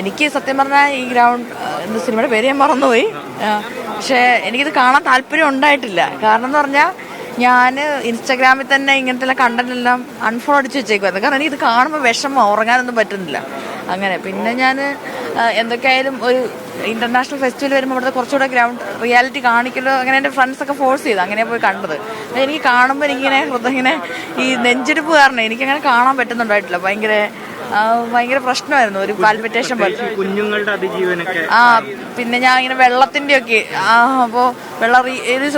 എനിക്ക് സത്യം പറഞ്ഞാൽ ഈ ഗ്രൗണ്ട് സിനിമയുടെ പേര് ഞാൻ മറന്നുപോയി. പക്ഷേ എനിക്കിത് കാണാൻ താല്പര്യം ഉണ്ടായിട്ടില്ല. കാരണം എന്ന് പറഞ്ഞാൽ ഞാൻ ഇൻസ്റ്റാഗ്രാമിൽ തന്നെ ഇങ്ങനത്തെ കണ്ടന്റ് എല്ലാം അൺഫോളോ അടിച്ച് വെച്ചേക്കുമായിരുന്നു. കാരണം എനിക്കിത് കാണുമ്പോൾ വിഷമം, ഉറങ്ങാനൊന്നും പറ്റുന്നില്ല. അങ്ങനെ പിന്നെ ഞാൻ എന്തൊക്കെയായാലും ഒരു ഇന്റർനാഷണൽ ഫെസ്റ്റിവൽ വരുമ്പോൾ ഇവിടുത്തെ കുറച്ചുകൂടെ ഗ്രൗണ്ട് റിയാലിറ്റി കാണിക്കലോ അങ്ങനെ എൻ്റെ ഫ്രണ്ട്സൊക്കെ ഫോഴ്സ് ചെയ്തു. അങ്ങനെ പോയി കണ്ടത്. എനിക്ക് കാണുമ്പോൾ എനിക്കിങ്ങനെ ഇങ്ങനെ ഈ നെഞ്ചെടുപ്പ് കാരണം എനിക്കങ്ങനെ കാണാൻ പറ്റുന്നുണ്ടായിട്ടില്ല. ഭയങ്കര പ്രശ്നമായിരുന്നു. ഒരു പാൽപിറ്റേഷൻ പോലെ കുഞ്ഞുങ്ങളുടെ അതിജീവനൊക്കെ. പിന്നെ ഞാൻ ഇങ്ങനെ വെള്ളത്തിന്റെ ഒക്കെ അപ്പോൾ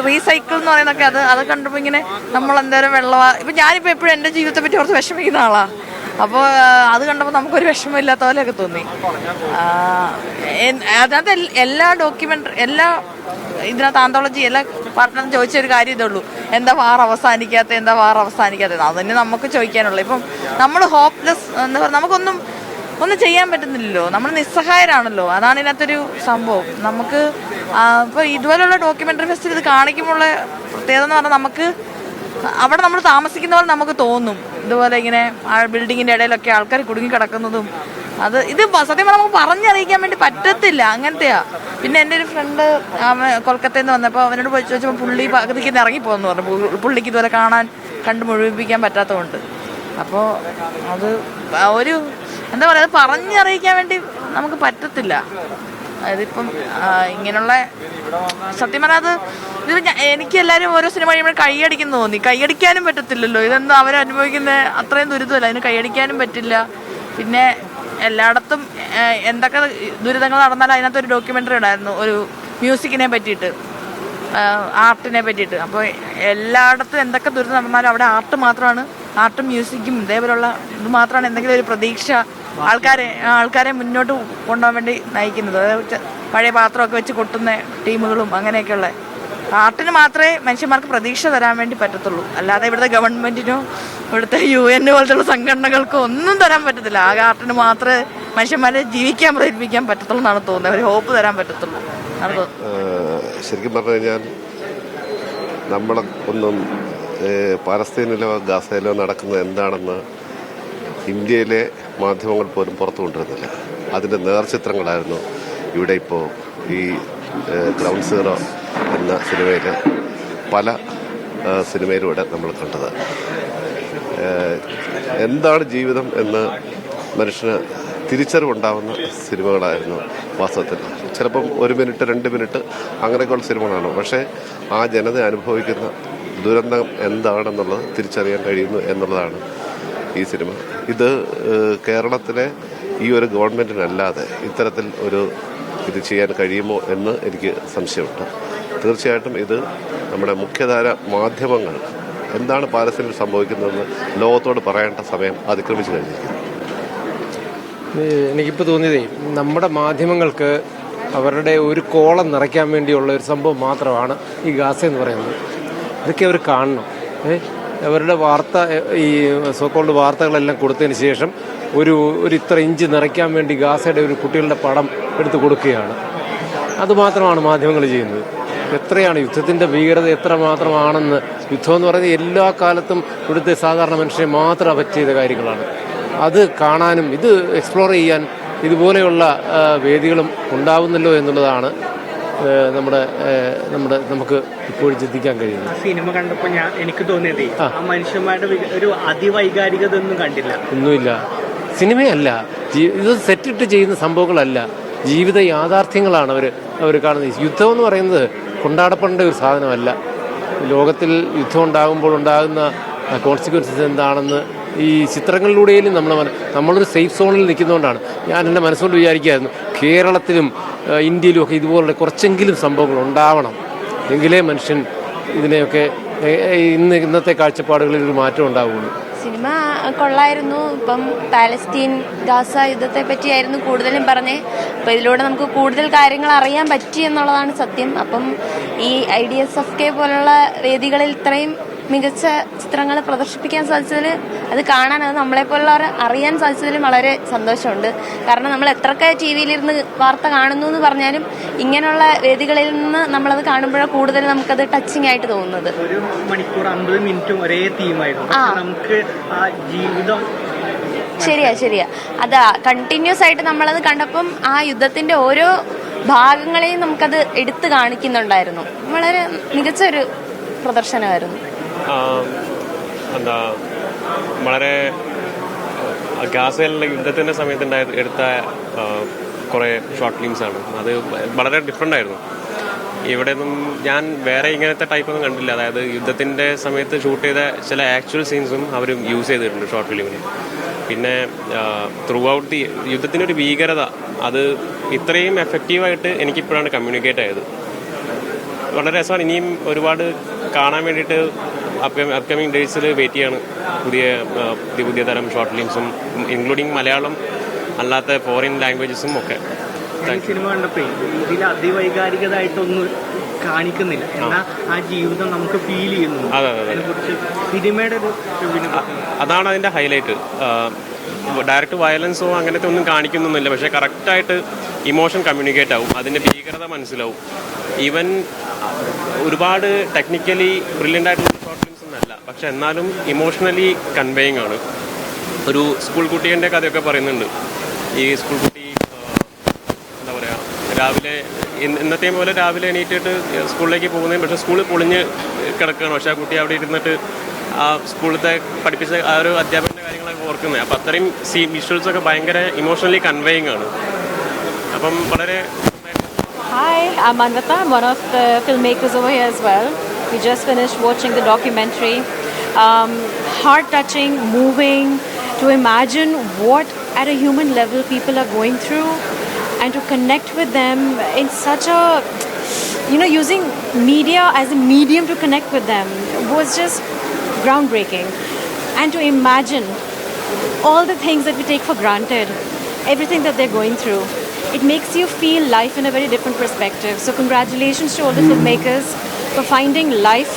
റീസൈക്കിൾ എന്ന് പറയുന്നൊക്കെ അത് കണ്ടപ്പോൾ ഇങ്ങനെ നമ്മൾ എന്തോരം വെള്ളമാ. ഇപ്പൊ ഞാനിപ്പോ എപ്പോഴും എൻ്റെ ജീവിതത്തെ പറ്റി കുറച്ച് വിഷമിക്കുന്ന ആളാ. അപ്പോൾ അത് കണ്ടപ്പോൾ നമുക്കൊരു വിഷമമില്ലാത്ത പോലെയൊക്കെ തോന്നി. അതിനകത്ത് എല്ലാ ഇതിനകത്ത് ആന്തോളജി എല്ലാ പാർട്ട്ണറും ചോദിച്ചൊരു കാര്യം ഇതേ ഉള്ളൂ, എന്താ വാർ അവസാനിക്കാത്തത്. അതന്നെ നമുക്ക് ചോദിക്കാനുള്ളൂ. ഇപ്പം നമ്മൾ ഹോപ്പ്ലെസ് എന്താ പറയുക, നമുക്കൊന്നും ചെയ്യാൻ പറ്റുന്നില്ലല്ലോ. നമ്മൾ നിസ്സഹായരാണല്ലോ. അതാണ് ഇതിനകത്തൊരു സംഭവം. നമുക്ക് ഇപ്പോൾ ഇതുപോലുള്ള ഡോക്യുമെൻ്ററി ഫെസ്റ്റിവൽ ഇത് കാണിക്കുമ്പോഴുള്ള പ്രത്യേകത എന്ന് പറഞ്ഞാൽ നമുക്ക് അവിടെ നമ്മൾ താമസിക്കുന്ന പോലെ നമുക്ക് തോന്നും. ഇതുപോലെ ഇങ്ങനെ ബിൽഡിങ്ങിൻ്റെ ഇടയിലൊക്കെ ആൾക്കാർ കുടുങ്ങി കിടക്കുന്നതും ഇത് സത്യം പറഞ്ഞാൽ നമുക്ക് പറഞ്ഞറിയിക്കാൻ വേണ്ടി പറ്റത്തില്ല. അങ്ങനത്തെയാ. പിന്നെ എൻ്റെ ഒരു ഫ്രണ്ട് കൊൽക്കത്തയിൽ നിന്ന് വന്നപ്പോൾ അവനോട് പോയി ചോദിച്ചപ്പോൾ പുള്ളി പകുതിക്ക് ഇറങ്ങിപ്പോയെന്ന് പറഞ്ഞു. പുള്ളിക്ക് ഇതുപോലെ കണ്ട് മുഴുവിപ്പിക്കാൻ പറ്റാത്തതുകൊണ്ട്. അപ്പോൾ അത് ഒരു എന്താ പറയുക, അത് പറഞ്ഞറിയിക്കാൻ വേണ്ടി നമുക്ക് പറ്റത്തില്ല. അതിപ്പം ഇങ്ങനെയുള്ള സത്യം പറഞ്ഞാൽ എനിക്ക് എല്ലാവരും ഓരോ സിനിമ കഴിയുമ്പോൾ കൈയടിക്കുന്നു തോന്നി. കൈയടിക്കാനും പറ്റത്തില്ലല്ലോ. ഇതെന്താ അവരനുഭവിക്കുന്ന അത്രയും ദുരിതമല്ല. അതിന് കൈയടിക്കാനും പറ്റില്ല. പിന്നെ എല്ലായിടത്തും എന്തൊക്കെ ദുരിതങ്ങൾ നടന്നാലും അതിനകത്തൊരു ഡോക്യുമെൻ്ററി ഉണ്ടായിരുന്നു, ഒരു മ്യൂസിക്കിനെ പറ്റിയിട്ട്, ആർട്ടിനെ പറ്റിയിട്ട്. അപ്പോൾ എല്ലായിടത്തും എന്തൊക്കെ ദുരിതം നടന്നാലും അവിടെ ആർട്ടും മ്യൂസിക്കും ഇതേപോലുള്ള ഇത് മാത്രമാണ് എന്തെങ്കിലും ഒരു പ്രതീക്ഷ ആൾക്കാരെ മുന്നോട്ട് കൊണ്ടുപോകാൻ വേണ്ടി നയിക്കുന്നത്. അതായത് പഴയ പാത്രമൊക്കെ വെച്ച് കൊട്ടുന്ന ടീമുകളും അങ്ങനെയൊക്കെയുള്ള ആർട്ടിന് മാത്രമേ മനുഷ്യന്മാർക്ക് പ്രതീക്ഷ തരാൻ വേണ്ടി പറ്റത്തുള്ളൂ. അല്ലാതെ ഇവിടുത്തെ ഗവൺമെന്റിനോ ഇവിടുത്തെ UN പോലത്തുള്ള സംഘടനകൾക്കോ ഒന്നും തരാൻ പറ്റത്തില്ല. ആകെ ആർട്ടിന് മാത്രമേ മനുഷ്യന്മാരെ ജീവിക്കാൻ പ്രേരിപ്പിക്കാൻ പറ്റത്തുള്ളൂ എന്നാണ് തോന്നുന്നത്. ഒരു ഹോപ്പ് തരാൻ പറ്റത്തുള്ളൂ. ശരിക്കും പറഞ്ഞു കഴിഞ്ഞാൽ നമ്മളെ ഒന്നും പാലസ്തീനിലോ ഗാസയിലോ നടക്കുന്നത് എന്താണെന്ന് ഇന്ത്യയിലെ മാധ്യമങ്ങൾ പോലും പുറത്തു കൊണ്ടിരുന്നില്ല. അതിൻ്റെ നേർചിത്രങ്ങളായിരുന്നു ഇവിടെ ഇപ്പോൾ ഈ ഗ്രൗണ്ട് സീറോ എന്ന സിനിമയിൽ പല സിനിമയിലൂടെ നമ്മൾ കണ്ടത്. എന്താണ് ജീവിതം എന്ന് മനുഷ്യന് തിരിച്ചറിവുണ്ടാവുന്ന സിനിമകളായിരുന്നു വാസ്തവത്തിൽ. ചിലപ്പം 1 മിനിറ്റ് 2 മിനിറ്റ് അങ്ങനെയൊക്കെയുള്ള സിനിമകളാണ്. പക്ഷേ ആ ജനത അനുഭവിക്കുന്ന ദുരന്തം എന്താണെന്നുള്ളത് തിരിച്ചറിയാൻ കഴിയുന്നു എന്നുള്ളതാണ് ഈ സിനിമ. ഇത് കേരളത്തിലെ ഈ ഒരു ഗവൺമെൻറ്റിനല്ലാതെ ഇത്തരത്തിൽ ഇത് ചെയ്യാൻ കഴിയുമോ എന്ന് എനിക്ക് സംശയമുണ്ട്. തീർച്ചയായിട്ടും ഇത് നമ്മുടെ മുഖ്യധാര മാധ്യമങ്ങൾ എന്താണ് പാലസ്തീനിൽ സംഭവിക്കുന്നതെന്ന് ലോകത്തോട് പറയേണ്ട സമയം അതിക്രമിച്ചു കഴിഞ്ഞിരിക്കുന്നു. എനിക്കിപ്പോൾ തോന്നിയതേ, നമ്മുടെ മാധ്യമങ്ങൾക്ക് അവരുടെ ഒരു കോളം നിറയ്ക്കാൻ വേണ്ടിയുള്ള ഒരു സംഭവം മാത്രമാണ് ഈ ഗാസ എന്ന് പറയുന്നത്. ഇതൊക്കെ അവർ കാണണം. അവരുടെ വാർത്ത, ഈ സോക്കോൾഡ് വാർത്തകളെല്ലാം കൊടുത്തതിന് ശേഷം ഒരു ഇത്ര ഇഞ്ച് നിറയ്ക്കാൻ വേണ്ടി ഗാസയുടെ ഒരു കുട്ടികളുടെ പടം എടുത്ത് കൊടുക്കുകയാണ്. അതുമാത്രമാണ് മാധ്യമങ്ങൾ ചെയ്യുന്നത്. എത്രയാണ് യുദ്ധത്തിൻ്റെ ഭീകരത എത്രമാത്രമാണെന്ന്, യുദ്ധം എന്ന് പറയുന്നത് എല്ലാ കാലത്തും ഇവിടുത്തെ സാധാരണ മനുഷ്യരെ മാത്രം അഫക്റ്റ് ചെയ്ത കാര്യങ്ങളാണ്. അത് കാണാനും ഇത് എക്സ്പ്ലോർ ചെയ്യാൻ ഇതുപോലെയുള്ള വേദികളും ഉണ്ടാവുന്നല്ലോ എന്നുള്ളതാണ് നമുക്ക് ഇപ്പോഴും ചിന്തിക്കാൻ കഴിയുന്നത്. സിനിമ കണ്ടപ്പോൾ എനിക്ക് തോന്നിയത് ആ മനുഷ്യന്മാരുടെ ഒരു അതിവൈകാരികത ഒന്നും കണ്ടില്ല. ഒന്നുമില്ല. സിനിമയല്ല, ഇത് സെറ്റിട്ട് ചെയ്യുന്ന സംഭവങ്ങളല്ല, ജീവിത യാഥാർത്ഥ്യങ്ങളാണ് അവർ കാണുന്നത്. യുദ്ധം എന്ന് പറയുന്നത് കൊണ്ടാടപ്പെടേണ്ട ഒരു സാധനമല്ല. ലോകത്തിൽ യുദ്ധം ഉണ്ടാകുമ്പോൾ ഉണ്ടാകുന്ന കോൺസിക്വൻസസ് എന്താണെന്ന് ഈ ചിത്രങ്ങളിലൂടെയും നമ്മളൊരു സേഫ് സോണിൽ നിൽക്കുന്നതുകൊണ്ടാണ്. ഞാൻ എൻ്റെ മനസ്സുകൊണ്ട് വിചാരിക്കുകയായിരുന്നു, കേരളത്തിലും ഇന്ത്യയിലും ഒക്കെ ഇതുപോലുള്ള കുറച്ചെങ്കിലും സംഭവങ്ങൾ ഉണ്ടാവണം. എങ്കിലേ മനുഷ്യൻ ഇതിനെയൊക്കെ ഇന്നത്തെ കാഴ്ചപ്പാടുകളിൽ ഒരു മാറ്റം ഉണ്ടാവുകയുള്ളൂ. സിനിമ കൊള്ളായിരുന്നു. ഇപ്പം പാലസ്തീൻ ഗാസ യുദ്ധത്തെ പറ്റിയായിരുന്നു കൂടുതലും പറഞ്ഞേ. അപ്പം ഇതിലൂടെ നമുക്ക് കൂടുതൽ കാര്യങ്ങൾ അറിയാൻ പറ്റി എന്നുള്ളതാണ് സത്യം. അപ്പം ഈ IDSFK പോലുള്ള വേദികളിൽ ഇത്രയും മികച്ച ചിത്രങ്ങൾ പ്രദർശിപ്പിക്കാൻ സാധിച്ചതിൽ, അത് കാണാൻ, അത് നമ്മളെപ്പോലുള്ളവർ അറിയാൻ സാധിച്ചതിലും വളരെ സന്തോഷമുണ്ട്. കാരണം നമ്മൾ എത്രയൊക്കെ TV-ലിരുന്ന് വാർത്ത കാണുന്നു എന്ന് പറഞ്ഞാലും ഇങ്ങനെയുള്ള വേദികളിൽ നിന്ന് നമ്മളത് കാണുമ്പോഴാണ് കൂടുതൽ നമുക്കത് ടച്ചിങ് ആയിട്ട് തോന്നുന്നത്. 1 മണിക്കൂർ 50 മിനിറ്റും ഒരേ തീമായിരുന്നു. നമുക്ക് ആ ജീവിതം ശരിയാ അതാ കണ്ടിന്യൂസ് ആയിട്ട് നമ്മളത് കണ്ടപ്പം ആ യുദ്ധത്തിന്റെ ഓരോ ഭാഗങ്ങളെയും നമുക്കത് എടുത്തു കാണിക്കുന്നുണ്ടായിരുന്നു. വളരെ മികച്ചൊരു പ്രദർശനമായിരുന്നു. എന്താ വളരെ ഗാസയിലുള്ള യുദ്ധത്തിന്റെ സമയത്ത് എടുത്ത കുറെ ഷോർട്ട് ഫിലിംസ് ആണ്. അത് വളരെ ഡിഫറെന്റ് ആയിരുന്നു. ഇവിടെ നിന്നും ഞാൻ വേറെ ഇങ്ങനത്തെ ടൈപ്പൊന്നും കണ്ടില്ല. അതായത് യുദ്ധത്തിന്റെ സമയത്ത് ഷൂട്ട് ചെയ്ത ചില ആക്ച്വൽ സീൻസും അവർ യൂസ് ചെയ്തിട്ടുണ്ട് ഷോർട്ട് ഫിലിമിന്. പിന്നെ ത്രൂ ഔട്ട് ദി യുദ്ധത്തിൻ്റെ ഒരു ഭീകരത അത് ഇത്രയും എഫക്റ്റീവായിട്ട് എനിക്കിപ്പോഴാണ് കമ്മ്യൂണിക്കേറ്റ് ആയത്. വളരെ രസമാണ്. ഇനിയും ഒരുപാട് കാണാൻ വേണ്ടിയിട്ട് അപ്കമിങ് ഡേയ്സിൽ വെയിറ്റ് ചെയ്യാണ് പുതിയ തരം ഷോർട്ട് ഫിലിംസും, ഇൻക്ലൂഡിങ് മലയാളം അല്ലാത്ത ഫോറിൻ ലാംഗ്വേജസും ഒക്കെ. സിനിമ കണ്ടപ്പോ ഇതിൽ അതിവൈകാരികതായിട്ടൊന്നും കാണിക്കുന്നില്ല, എന്നാൽ ആ ജീവിതം നമുക്ക് ഫീൽ ചെയ്യുന്നു. അതിനെക്കുറിച്ച് സിനിമയുടെ അതാണ് അതിന്റെ ഹൈലൈറ്റ്. ഡയറക്റ്റ് വയലൻസോ അങ്ങനത്തെ ഒന്നും കാണിക്കുന്നൊന്നുമില്ല, പക്ഷെ കറക്റ്റായിട്ട് ഇമോഷൻ കമ്മ്യൂണിക്കേറ്റ് ആവും, അതിന്റെ ഭീകരത മനസ്സിലാവും. ഈവൻ ഒരുപാട് ടെക്നിക്കലി ബ്രില്യൻ്റ് ആയിട്ടുള്ള ഷോർട്ട് ഫിലിംസ് ഒന്നല്ല, പക്ഷെ എന്നാലും ഇമോഷണലി കൺവേയിങ് ആണ്. ഒരു സ്കൂൾ കുട്ടീൻ്റെ കഥയൊക്കെ പറയുന്നുണ്ട്. ഈ സ്കൂൾ കുട്ടി എന്താ പറയുക, രാവിലെ ഇന്നത്തെ പോലെ രാവിലെ എണീറ്റിട്ട് സ്കൂളിലേക്ക് പോകുന്നതും, പക്ഷേ സ്കൂളിൽ പൊളിഞ്ഞ് കിടക്കുകയാണ്. പക്ഷേ ആ കുട്ടി അവിടെ ഇരുന്നിട്ട് ആ സ്കൂളിലത്തെ പഠിപ്പിച്ച ആ ഒരു അധ്യാപകൻ്റെ കാര്യങ്ങളൊക്കെ ഓർക്കുന്നത്. അപ്പം അത്രയും വിഷ്വൽസൊക്കെ ഭയങ്കര ഇമോഷണലി കൺവേയിങ് ആണ്. അപ്പം വളരെ. Hi, I'm Anvita. I'm one of the filmmakers over here as well. We just finished watching the documentary. Heart-touching, moving, to imagine what at a human level people are going through and to connect with them in such a, using media as a medium to connect with them was just groundbreaking. And to imagine all the things that we take for granted, everything that they're going through, it makes you feel life in a very different perspective. So congratulations to all the filmmakers for finding life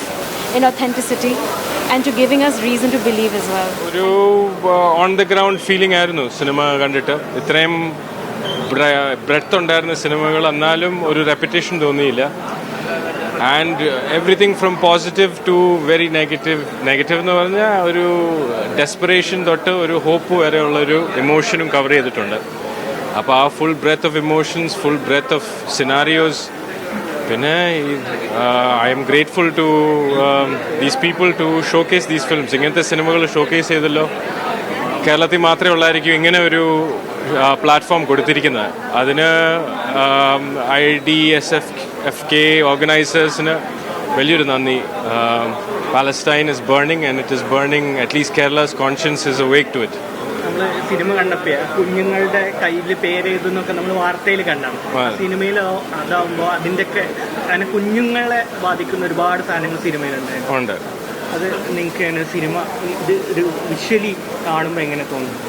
in authenticity and to giving us reason to believe as well. ഒരു on the ground feeling ആയിരുന്നു സിനിമ കണ്ടിട്ട്. ഇത്രയും breadth ഉണ്ടായിരുന്ന സിനിമകൾ എന്നാലും ഒരു repetition തോന്നിയില്ല. And everything from positive to very negative എന്ന് പറഞ്ഞാൽ ഒരു ഡെസ്പറേഷൻ തൊട്ട് ഒരു ഹോപ്പ് വരെയുള്ളൊരു ഇമോഷനും കവർ ചെയ്തിട്ടുണ്ട്. അപ്പോൾ ആ full breath of emotions, full breath of scenarios. പിന്നെ I'm grateful to these people to showcase these films. ഇങ്ങനത്തെ സിനിമകൾ ഷോക്കേസ് ചെയ്തല്ലോ. കേരളത്തിൽ മാത്രമേ ഉള്ളായിരിക്കും ഇങ്ങനെ ഒരു പ്ലാറ്റ്ഫോം കൊടുത്തിരിക്കുന്നത്. അതിന് IDSFK ഓർഗനൈസേഴ്സിന് വലിയൊരു നന്ദി. Palestine is burning and it is burning. At least Kerala's conscience is awake to it. നമ്മൾ സിനിമ കണ്ടപ്പോ കുഞ്ഞുങ്ങളുടെ കയ്യിൽ പേരെഴുതുന്നൊക്കെ നമ്മൾ വാർത്തയിൽ കണ്ടാണ്. സിനിമയിൽ അതാവുമ്പോൾ അതിൻ്റെയൊക്കെ അങ്ങനെ കുഞ്ഞുങ്ങളെ ബാധിക്കുന്ന ഒരുപാട് സാധനങ്ങൾ സിനിമയിലുണ്ടായിരുന്നു. അത് നിങ്ങൾക്ക് സിനിമ ഇത് ഒരു വിഷ്വലി കാണുമ്പോൾ എങ്ങനെ തോന്നുന്നു?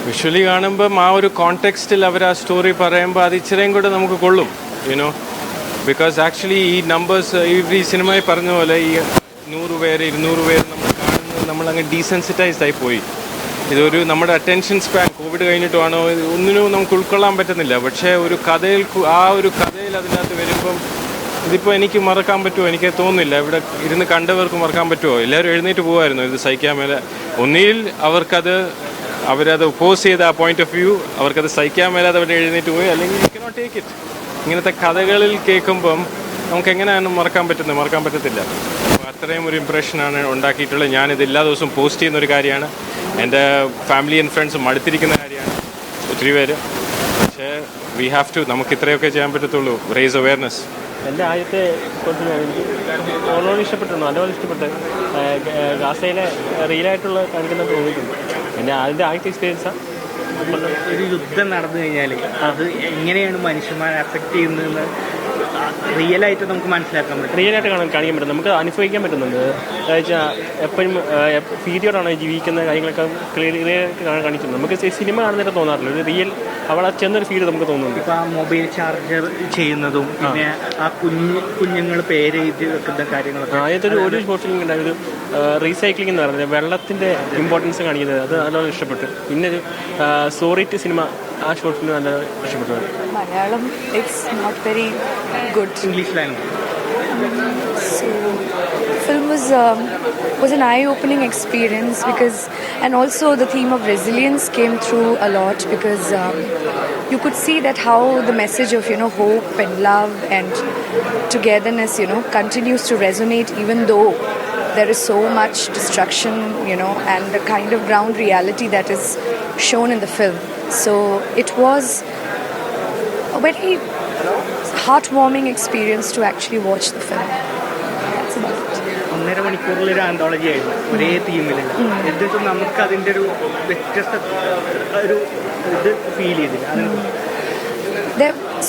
വിഷ്വലി കാണുമ്പം ആ ഒരു കോണ്ടെക്സ്റ്റിൽ അവർ ആ സ്റ്റോറി പറയുമ്പോൾ അത് ഇച്ചിരിയും കൂടെ നമുക്ക് കൊള്ളും, ബിക്കോസ് ആക്ച്വലി ഈ നമ്പേഴ്സ് ഈ സിനിമയിൽ പറഞ്ഞ പോലെ ഈ 100 പേര് 200 പേര് നമ്മൾ കാണുന്നത് നമ്മളങ്ങ് ഡീസെൻസിറ്റൈസ്ഡ് ആയി പോയി. ഇതൊരു നമ്മുടെ അറ്റൻഷൻ സ്പാൻ കോവിഡ് കഴിഞ്ഞിട്ടുമാണോ ഒന്നിനും നമുക്ക് ഉൾക്കൊള്ളാൻ പറ്റുന്നില്ല. പക്ഷേ ഒരു കഥയിൽ അതിനകത്ത് വരുമ്പം ഇതിപ്പോൾ എനിക്ക് മറക്കാൻ പറ്റുമോ? എനിക്ക് തോന്നുന്നില്ല. ഇവിടെ ഇരുന്ന് കണ്ടവർക്ക് മറക്കാൻ പറ്റുമോ? എല്ലാവരും എഴുന്നേറ്റ് പോകുമായിരുന്നു ഇത് സഹിക്കാൻ മേലെ. ഒന്നിയിൽ അവരത് ഒപ്പോസ് ചെയ്ത ആ പോയിന്റ് ഓഫ് വ്യൂ അവർക്കത് സഹിക്കാൻ മേലാതെ അവർ എഴുന്നേറ്റ് പോയി, അല്ലെങ്കിൽ യു കനോട്ട് ടേക്ക് ഇറ്റ്. ഇങ്ങനത്തെ കഥകളിൽ കേൾക്കുമ്പം നമുക്ക് എങ്ങനെയാണ് മറക്കാൻ പറ്റത്തില്ല. അത്രയും ഒരു ഇംപ്രഷനാണ് ഉണ്ടാക്കിയിട്ടുള്ളത്. ഞാനിത് എല്ലാ ദിവസവും പോസ്റ്റ് ചെയ്യുന്ന ഒരു കാര്യമാണ്. എൻ്റെ ഫാമിലി ആൻഡ് ഫ്രണ്ട്സും അടുത്തിരിക്കുന്ന കാര്യമാണ് ഒത്തിരി പേര്. പക്ഷേ വി ഹാവ് ടു, നമുക്ക് ഇത്രയൊക്കെ ചെയ്യാൻ പറ്റത്തുള്ളൂ, റേസ് അവയർനെസ്. എൻ്റെ ആദ്യത്തെ ഓൾറെഡി ഇഷ്ടപ്പെട്ടു, നല്ലപോലെ ഇഷ്ടപ്പെട്ട്. ഗാസയിലെ റിയലായിട്ടുള്ള കാണിക്കുന്ന തോന്നിയിട്ടുണ്ട്. എൻ്റെ ആദ്യത്തെ എക്സ്പീരിയൻസാണ്. ഒരു യുദ്ധം നടന്നു കഴിഞ്ഞാൽ അത് എങ്ങനെയാണ് മനുഷ്യന്മാരെ അഫക്റ്റ് ചെയ്യുന്നതെന്ന് റിയലായിട്ട് നമുക്ക് മനസ്സിലാക്കാൻ പറ്റും. റിയലായിട്ട് കാണിക്കാൻ പറ്റും, നമുക്ക് അനുഭവിക്കാൻ പറ്റുന്നുണ്ട്. എപ്പോഴും ഭീതിയോടാണ് ജീവിക്കുന്ന കാര്യങ്ങളൊക്കെ ക്ലിയറായിട്ട് കാണിക്കുന്നത്. നമുക്ക് സിനിമ കാണുന്നതിന് തോന്നാറില്ല, ഒരു റിയൽ അവിടെ ചെന്നൊരു ഫീൽ നമുക്ക് തോന്നുന്നുണ്ട്. ഇപ്പം ആ മൊബൈൽ ചാർജർ ചെയ്യുന്നതും പിന്നെ ആ കുഞ്ഞുങ്ങൾ പേരെഴുതി വെക്കുന്ന കാര്യങ്ങളൊക്കെ. ആദ്യത്തെ ഒരു ഷോർട്ട് ഫിലിം ഉണ്ടായത് റീസൈക്ലിംഗ് എന്ന് പറഞ്ഞത് വെള്ളത്തിൻ്റെ ഇമ്പോർട്ടൻസ് കാണിക്കുന്നത്, അത് നല്ലോണം ഇഷ്ടപ്പെട്ടു. പിന്നെ ഒരു സോറി ടു സിനിമ, ആ ഷോർട്ട് ഫിലിം നല്ല ഇഷ്ടപ്പെട്ടു. Malayalam, it's not very good. English language. So film was an eye-opening experience because, and also the theme of resilience came through a lot because you could see that how the message of hope and love and togetherness continues to resonate even though there is so much destruction and the kind of ground reality that is shown in the film. So it was a very heartwarming experience to actually watch the film. That's about it. 1.5 മണിക്കൂറിലൊരു anthology ആയിരുന്നു ഒരേ തീമിലുള്ള. എന്നിട്ടും നമുക്ക് അതിൻ്റെ ഒരു വ്യത്യസ്ത ഒരു ഇത് feel ചെയ്തില്ല.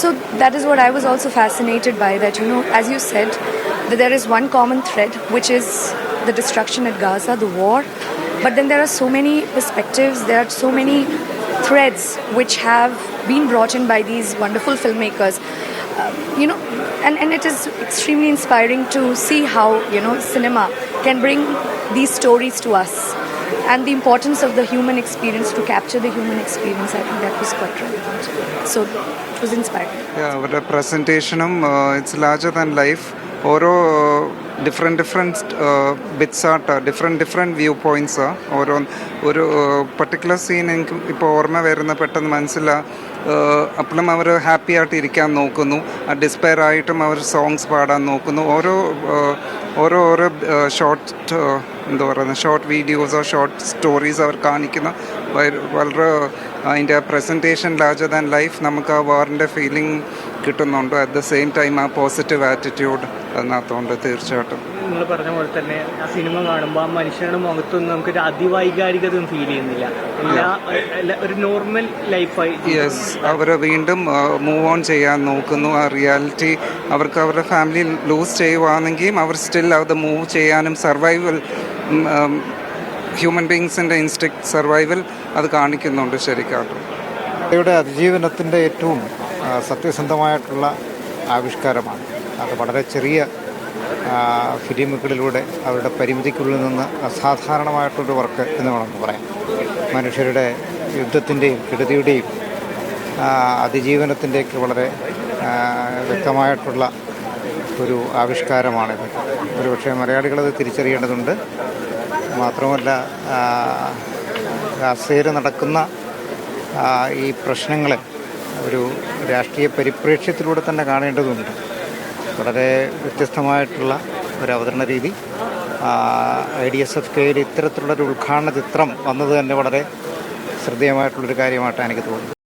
So that is what I was also fascinated by, that as you said, that there is one common thread which is the destruction at Gaza, the war, but then there are so many perspectives, there are so many threads which have been brought in by these wonderful filmmakers. And it is extremely inspiring to see how cinema can bring these stories to us, and the importance of the human experience, to capture the human experience. I think that was quite relevant. So it was inspiring. Yeah, അവരുടെ പ്രസൻറ്റേഷനും it's larger than life. ഓരോ different bits ആട്ട് different view points. ഒരു particular scene എനിക്ക് ഇപ്പോൾ ഓർമ്മ വരുന്ന പെട്ടെന്ന് അപ്പോഴും അവർ happy ആയിട്ട് ഇരിക്കാൻ നോക്കുന്നു, ഡിസ്പയർ ആയിട്ടും അവർ സോങ്സ് പാടാൻ നോക്കുന്നു. ഓരോ ഷോർട്ട് വീഡിയോസോ ഷോർട്ട് സ്റ്റോറീസ് അവർ കാണിക്കുന്ന വളരെ അതിൻ്റെ പ്രസൻറ്റേഷൻ ലാർജർ ദാൻ ലൈഫ്. നമുക്ക് ആ വാറിൻ്റെ ഫീലിംഗ് കിട്ടുന്നുണ്ട്. അറ്റ് ദ സെയിം ടൈം ആ പോസിറ്റീവ് ആറ്റിറ്റ്യൂഡ് അതിനകത്തുണ്ട് തീർച്ചയായിട്ടും. നിങ്ങൾ പറഞ്ഞ പോലെ തന്നെ ആ സിനിമ കാണുമ്പോൾ ആ മനുഷ്യരുടെ മുഖത്തൊന്നും നമുക്കൊരു അതിവൈകാരികതയും ഫീൽ ചെയ്യുന്നില്ല. ഒരു നോർമൽ ലൈഫായി. യെസ്, അവർ വീണ്ടും മൂവ് ഓൺ ചെയ്യാൻ നോക്കുന്നു. ആ റിയാലിറ്റി അവർക്ക് അവരുടെ ഫാമിലി ലൂസ് ചെയ്യുവാണെങ്കിൽ അവർ സ്റ്റിൽ അത് മൂവ് ചെയ്യാനും സർവൈവൽ, ഹ്യൂമൻ ബീങ്സിൻ്റെ ഇൻസ്റ്റിക്ട് സർവൈവൽ അത് കാണിക്കുന്നുണ്ട് ശരിക്കാട്ടും. ഇവിടെ അതിജീവനത്തിൻ്റെ ഏറ്റവും സത്യസന്ധമായിട്ടുള്ള ആവിഷ്കാരമാണ്. അത് വളരെ ചെറിയ ഫിലിമുകളിലൂടെ അവരുടെ പരിമിതിക്കുള്ളിൽ നിന്ന് അസാധാരണമായിട്ടൊരു വർക്ക് എന്ന് വേണമെന്ന് പറയാം. മനുഷ്യരുടെ യുദ്ധത്തിൻ്റെയും കെടുതിയുടെയും അതിജീവനത്തിൻ്റെയൊക്കെ വളരെ വ്യക്തമായിട്ടുള്ള ഒരു ആവിഷ്കാരമാണിത്. ഒരുപക്ഷെ മലയാളികളത് തിരിച്ചറിയേണ്ടതുണ്ട്. മാത്രമല്ല, ഗാസയിൽ നടക്കുന്ന ഈ പ്രശ്നങ്ങളെ ഒരു രാഷ്ട്രീയ പരിപ്രേക്ഷ്യത്തിലൂടെ തന്നെ കാണേണ്ടതുണ്ട്. വളരെ വ്യത്യസ്തമായിട്ടുള്ള ഒരു അവതരണ രീതി. IDSFKയിൽ ഇത്തരത്തിലുള്ളൊരു ഉദ്ഘാടന ചിത്രം വന്നത് തന്നെ വളരെ ശ്രദ്ധേയമായിട്ടുള്ളൊരു കാര്യമായിട്ടാണ് എനിക്ക് തോന്നുന്നത്.